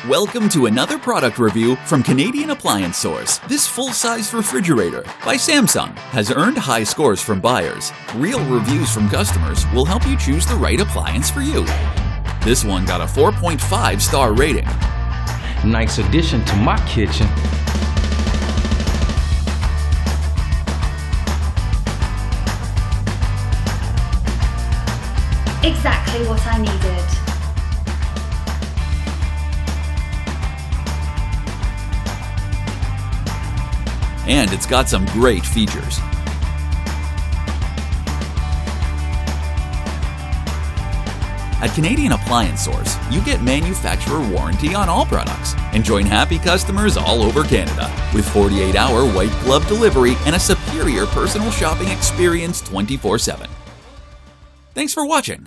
Welcome to another product review from Canadian Appliance Source. This full-size refrigerator by Samsung has earned high scores from buyers. Real reviews from customers will help you choose the right appliance for you. This one got a 4.5-star rating. Nice addition to my kitchen. Exactly what I needed. And it's got some great features. At Canadian Appliance Source, you get manufacturer warranty on all products and join happy customers all over Canada with 48-hour white glove delivery and a superior personal shopping experience 24/7. Thanks for watching.